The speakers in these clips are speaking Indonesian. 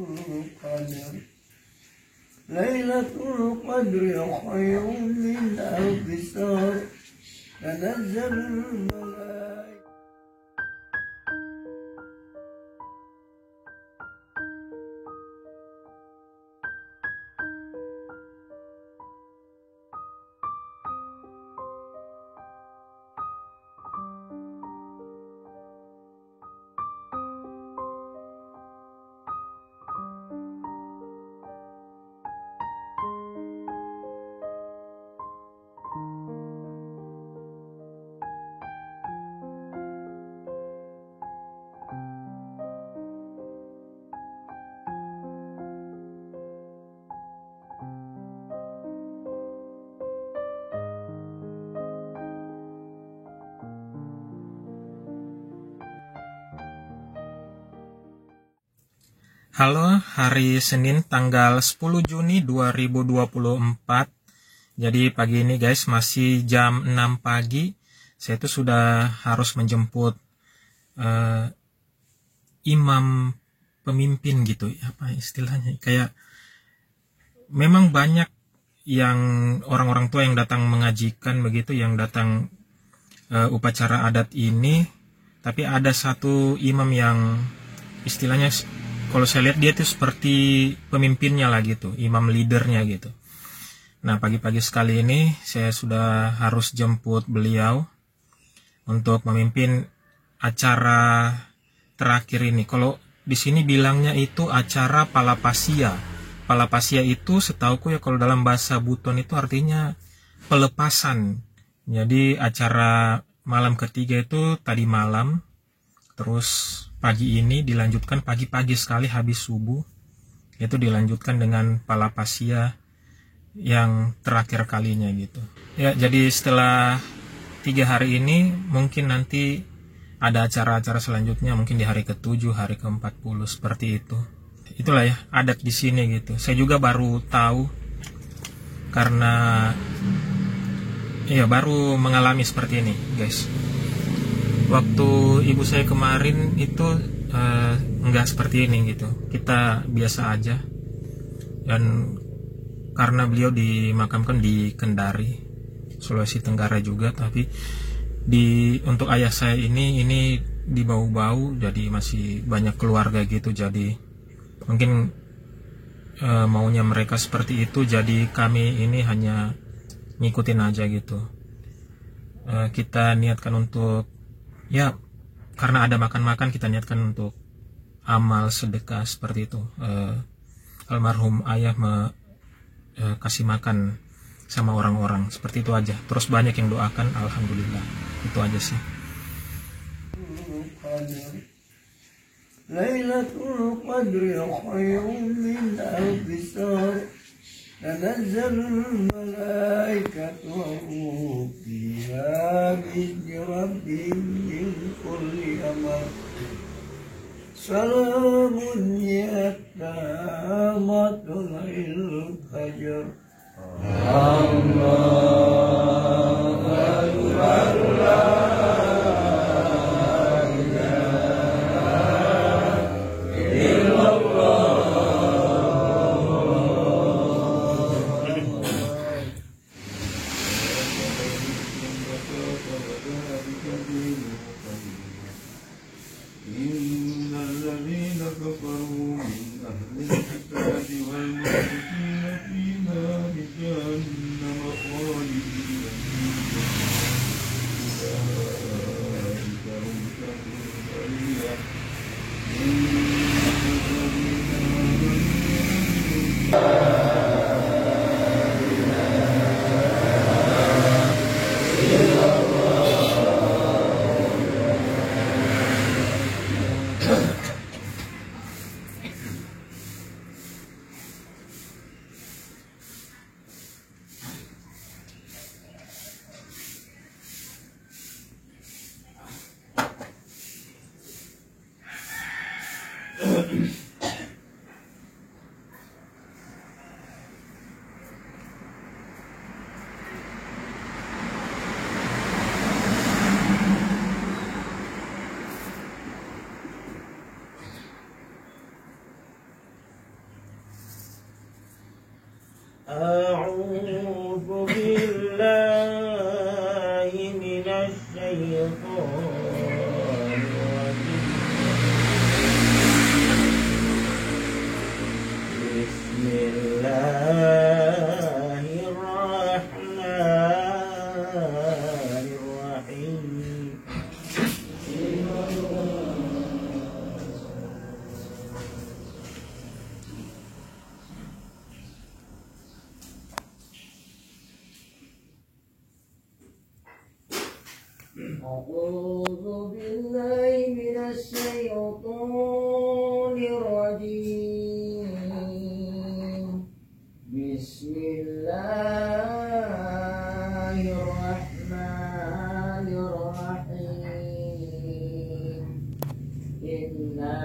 القدر ليلة القدر خير من ألف شهر تنزل الملائكة. Halo, hari Senin tanggal 10 Juni 2024. Jadi pagi ini guys, masih jam 6 pagi. Saya tuh sudah harus menjemput imam pemimpin gitu. Apa istilahnya? Kayak memang banyak yang orang-orang tua yang datang mengajikan begitu, yang datang upacara adat ini. Tapi ada satu imam yang istilahnya, kalau saya lihat dia tuh seperti pemimpinnya lah gitu, imam leadernya gitu. Nah, pagi-pagi sekali ini saya sudah harus jemput beliau untuk memimpin acara terakhir ini. Kalau di sini bilangnya itu acara palapasia. Palapasia itu setauku ya, kalau dalam bahasa Buton itu artinya pelepasan. Jadi acara malam ketiga itu tadi malam, terus pagi ini dilanjutkan pagi-pagi sekali habis subuh, itu dilanjutkan dengan palapasia yang terakhir kalinya gitu. Ya, jadi setelah 3 hari ini mungkin nanti ada acara-acara selanjutnya, mungkin di hari ke-7, hari ke-40 seperti itu. Itulah ya adat di sini gitu. Saya juga baru tahu karena ya baru mengalami seperti ini, guys. Waktu ibu saya kemarin itu nggak seperti ini gitu, kita biasa aja. Dan karena beliau dimakamkan di Kendari, Sulawesi Tenggara juga, tapi untuk ayah saya ini di Bau-Bau, jadi masih banyak keluarga gitu. Jadi mungkin maunya mereka seperti itu, jadi kami ini hanya ngikutin aja gitu. Kita niatkan untuk, ya karena ada makan-makan, kita niatkan untuk amal sedekah seperti itu. Almarhum ayah kasih makan sama orang-orang, seperti itu aja. Terus banyak yang doakan, alhamdulillah. Itu aja sih. Lailatul Qadri khairun min alfi shahr tanazzalul malaikatu wa fiha bi rabbihim min kulli amr salamun hiya matla'il fajr. Allahu akbar. أعوذ بالله من الشيطان الرجيم بسم الله الرحمن الرحيم أعوذ بالله من الشيطان الرجيم بسم الله الرحمن الرحيم إنا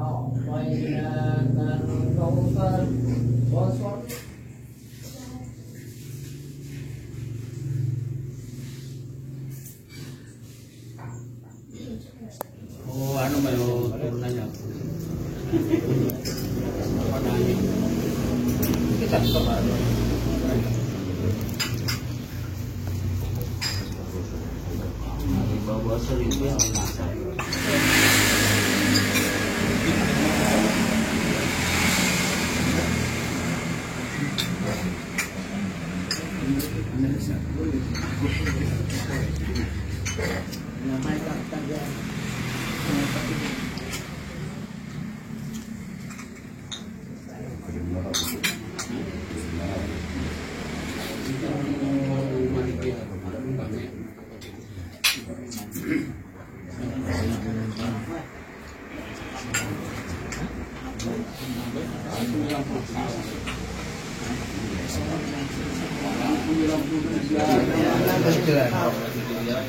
أعطيناك الكوثر وصل Oh, anu baru turunannya. Apa nanya? Kita coba. Bawa seribu yang masak.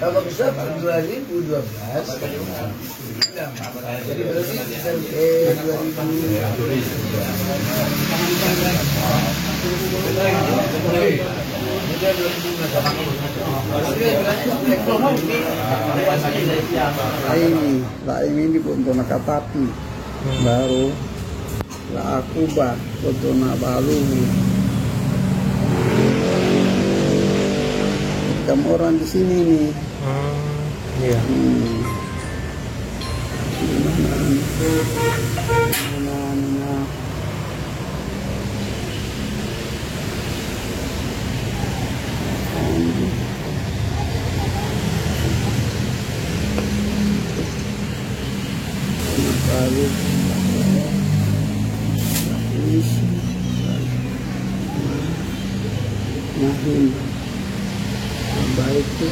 Kalau bisa 2012 jadi berarti sampai 2000 ini untuk nakatapi baru lah aku bah untuk nabalu kamu orang di sini nih. Iya. Lalu Nahim baik itu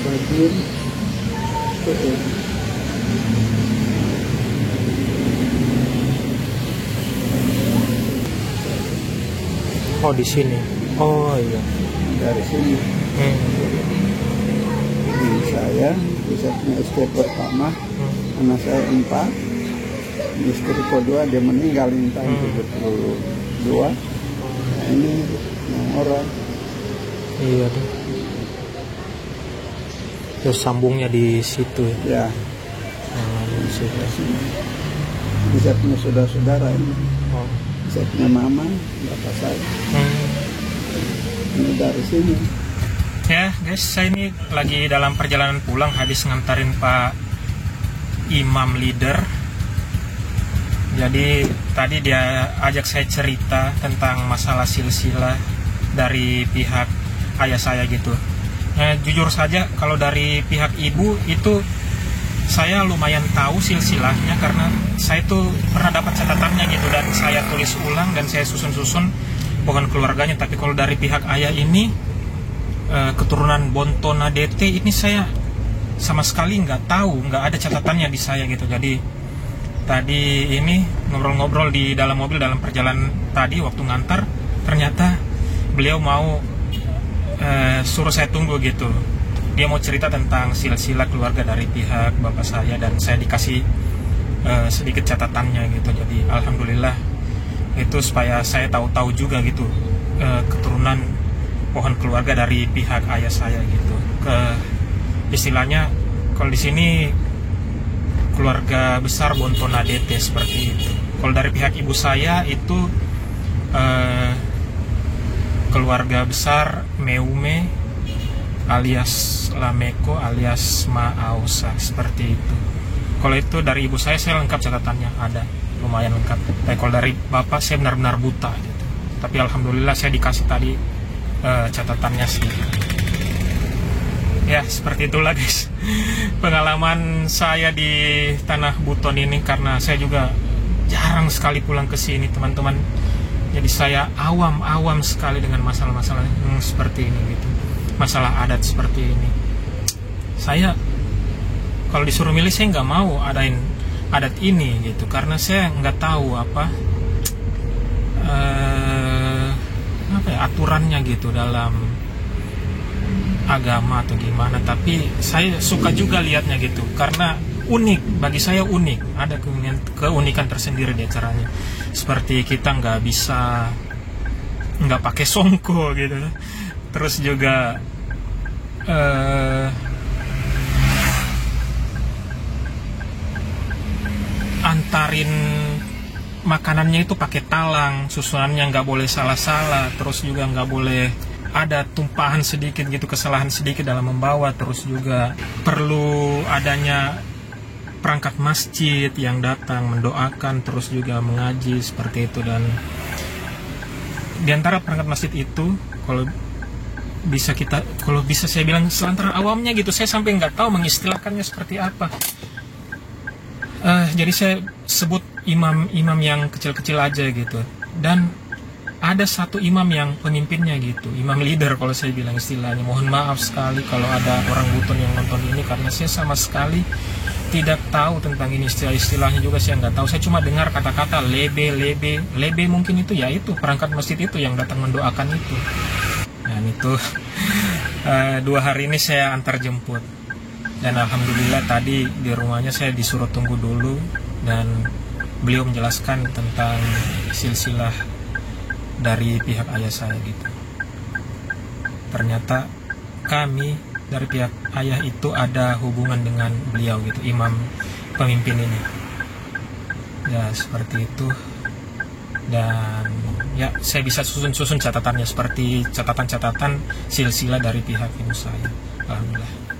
bagian Oh, di sini. Oh, iya. dari sini saya bisa punya istri pertama, anak saya 4, istri kedua dia meninggal di tahun 72. Nah, ini yang orang Iya deh. Terus sambungnya di situ ya. ya Di situ. bisa punya saudara-saudara ini, Oh. saya punya mama, bapak saya ini dari sini. Ya guys, saya ini lagi dalam perjalanan pulang habis ngantarin Pak Imam leader. Jadi tadi dia ajak saya cerita tentang masalah silsilah dari pihak ayah saya gitu. Jujur saja kalau dari pihak ibu itu saya lumayan tahu silsilahnya karena saya tuh pernah dapat catatannya gitu dan saya tulis ulang dan saya susun-susun bukan keluarganya. Tapi kalau dari pihak ayah ini keturunan Bontonadete ini saya sama sekali nggak tahu, nggak ada catatannya di saya gitu. Jadi tadi ini ngobrol-ngobrol di dalam mobil dalam perjalanan tadi waktu ngantar, ternyata beliau mau suruh saya tunggu gitu. Dia mau cerita tentang silsilah keluarga dari pihak bapak saya dan saya dikasih sedikit catatannya gitu. Jadi alhamdulillah itu supaya saya tahu-tahu juga gitu keturunan pohon keluarga dari pihak ayah saya gitu. Istilahnya kalau di sini keluarga besar Bontonadete seperti itu. Kalau dari pihak ibu saya itu keluarga besar Meume alias Lameko alias Maausa, seperti itu. Kalau itu dari ibu saya lengkap catatannya, ada lumayan lengkap. Tapi kalau dari bapak saya benar-benar buta gitu. Tapi alhamdulillah saya dikasih tadi catatannya sedikit. Ya seperti itulah guys pengalaman saya di Tanah Buton ini, karena saya juga jarang sekali pulang ke sini teman-teman. Jadi saya awam sekali dengan masalah-masalah seperti ini gitu, masalah adat seperti ini. Saya kalau disuruh milih saya nggak mau adain adat ini gitu, karena saya nggak tahu apa ya, aturannya gitu dalam agama atau gimana. Tapi saya suka juga lihatnya gitu, karena unik, bagi saya unik, ada keunikan tersendiri di acaranya. Seperti kita nggak pakai songko gitu, terus juga antarin makanannya itu pakai talang, susunannya nggak boleh salah-salah, terus juga nggak boleh ada tumpahan sedikit gitu, kesalahan sedikit dalam membawa. Terus juga perlu adanya perangkat masjid yang datang mendoakan, terus juga mengaji seperti itu. Dan di antara perangkat masjid itu, kalau bisa saya bilang selantaran awamnya gitu, saya sampai nggak tahu mengistilahkannya seperti apa. Jadi saya sebut imam yang kecil-kecil aja gitu. Dan ada satu imam yang pemimpinnya gitu, imam leader kalau saya bilang istilahnya. Mohon maaf sekali kalau ada orang Buton yang nonton ini, karena saya sama sekali tidak tahu tentang ini, istilahnya juga saya nggak tahu. Saya cuma dengar kata-kata lebe mungkin itu, ya itu perangkat masjid itu yang datang mendoakan itu. Dan itu 2 hari ini saya antar jemput. Dan alhamdulillah tadi di rumahnya saya disuruh tunggu dulu, dan beliau menjelaskan tentang silsilah dari pihak ayah saya gitu. Ternyata kami dari pihak ayah itu ada hubungan dengan beliau gitu, imam pemimpin ini. Ya seperti itu. Dan ya saya bisa susun catatannya seperti catatan-catatan silsilah dari pihak ibu saya. Alhamdulillah.